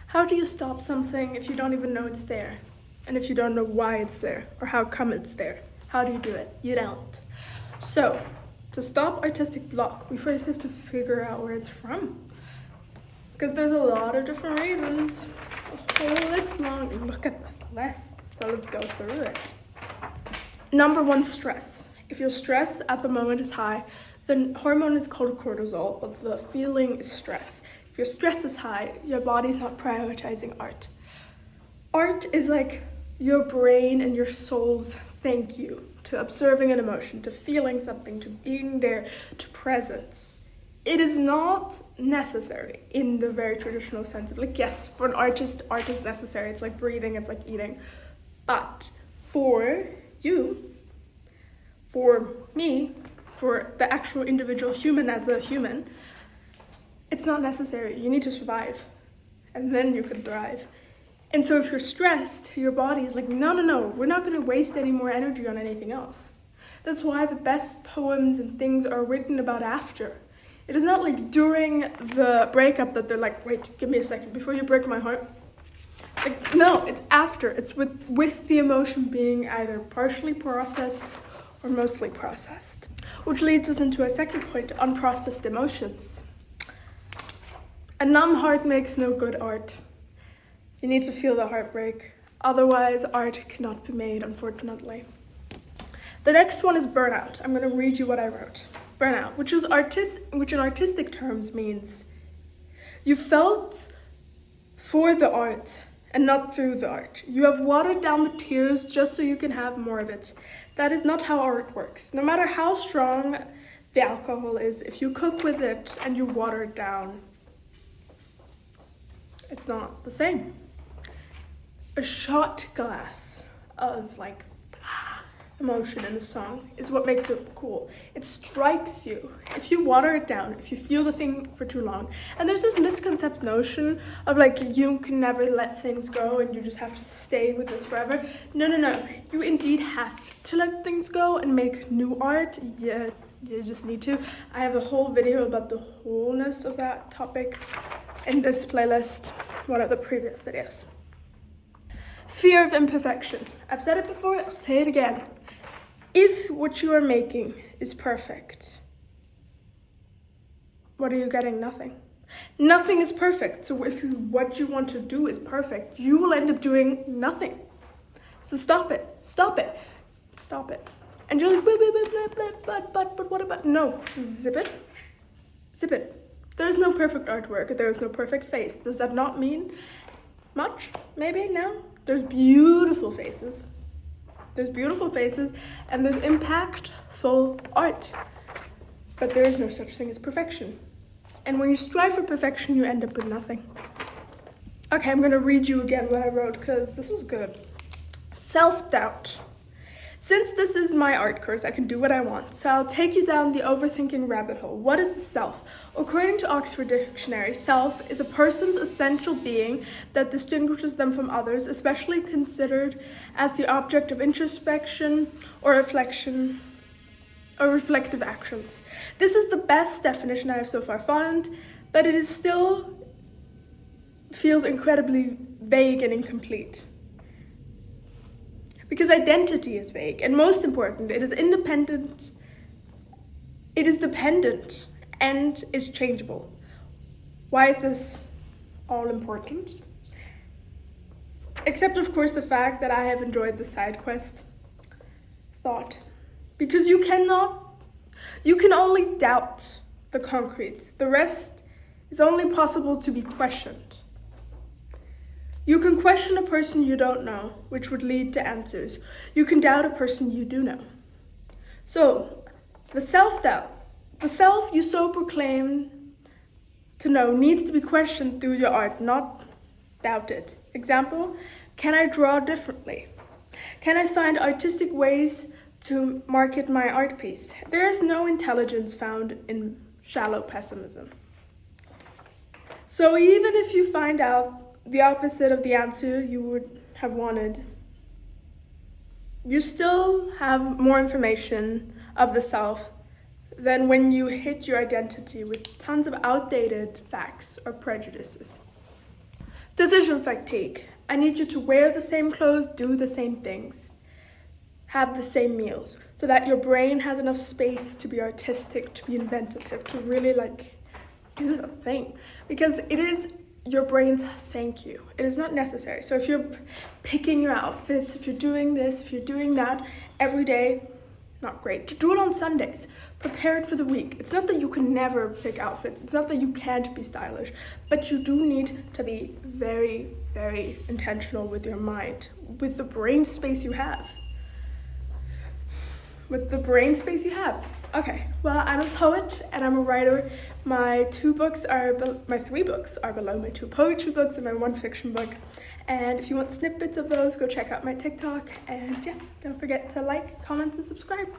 How do you stop something if you don't even know it's there? And if you don't know why it's there or how come it's there? How do you do it? You don't. So, to stop artistic block, we first have to figure out where it's from. Because there's a lot of different reasons. A whole list long. Look at this list. So let's go through it. Number one, stress. If your stress at the moment is high, the hormone is called cortisol, but the feeling is stress. If your stress is high, your body's not prioritizing art. Art is like your brain and your soul's thank you to observing an emotion, to feeling something, to being there, to presence. It is not necessary in the very traditional sense of like, yes, for an artist, art is necessary. It's like breathing, it's like eating. But for you, for me, for the actual individual human as a human, it's not necessary. You need to survive, and then you can thrive. And so if you're stressed, your body is like, no, we're not gonna waste any more energy on anything else. That's why the best poems and things are written about after. It is not like during the breakup that they're like, wait, give me a second, before you break my heart. Like, no, it's after. It's with the emotion being either partially processed or mostly processed. Which leads us into a second point, unprocessed emotions. A numb heart makes no good art. You need to feel the heartbreak. Otherwise, art cannot be made, unfortunately. The next one is burnout. I'm going to read you what I wrote. Burnout, which in artistic terms means you felt for the art and not through the art. You have watered down the tears just so you can have more of it. That is not how art works. No matter how strong the alcohol is, if you cook with it and you water it down, it's not the same. A shot glass of like emotion in a song is what makes it cool. It strikes you. If you water it down, if you feel the thing for too long. And there's this misconceived notion of like you can never let things go and you just have to stay with this forever. No. You indeed have to let things go and make new art. Yeah, you just need to. I have a whole video about the wholeness of that topic in this playlist, one of the previous videos. Fear of imperfection. I've said it before, I'll say it again. If what you are making is perfect, what are you getting? Nothing. Nothing is perfect. So if what you want to do is perfect, you will end up doing nothing. So stop it. And you're like, but what about? No, zip it. There's no perfect artwork. There's no perfect face. Does that not mean much? Maybe, no. There's beautiful faces. And there's impactful art. But there is no such thing as perfection. And when you strive for perfection, you end up with nothing. Okay, I'm gonna read you again what I wrote because this was good. Self-doubt. Since this is my art course, I can do what I want. So I'll take you down the overthinking rabbit hole. What is the self? According to Oxford Dictionary, self is a person's essential being that distinguishes them from others, especially considered as the object of introspection or reflection or reflective actions. This is the best definition I have so far found, but it is still feels incredibly vague and incomplete. Because identity is vague, and most important, it is independent, it is dependent, and is changeable. Why is this all important? Except, of course, the fact that I have enjoyed the side quest thought. Because you can only doubt the concrete. The rest is only possible to be questioned. You can question a person you don't know, which would lead to answers. You can doubt a person you do know. So, the self-doubt, the self you so proclaim to know needs to be questioned through your art, not doubted. Example, can I draw differently? Can I find artistic ways to market my art piece? There is no intelligence found in shallow pessimism. So even if you find out the opposite of the answer you would have wanted, you still have more information of the self than when you hit your identity with tons of outdated facts or prejudices. Decision fatigue. I need you to wear the same clothes, do the same things, have the same meals, so that your brain has enough space to be artistic, to be inventive, to really like do the thing. Because it is your brain's thank you. It is not necessary. So if you're picking your outfits, if you're doing this, if you're doing that every day, not great. To do it on Sundays. Prepare it for the week. It's not that you can never pick outfits. It's not that you can't be stylish, but you do need to be very, very intentional with your mind, with the brain space you have. With the brain space you have. Okay, well, I'm a poet and I'm a writer. My 3 books are below, my 2 poetry books and my 1 fiction book. And if you want snippets of those, go check out my TikTok. And yeah, don't forget to like, comment, and subscribe.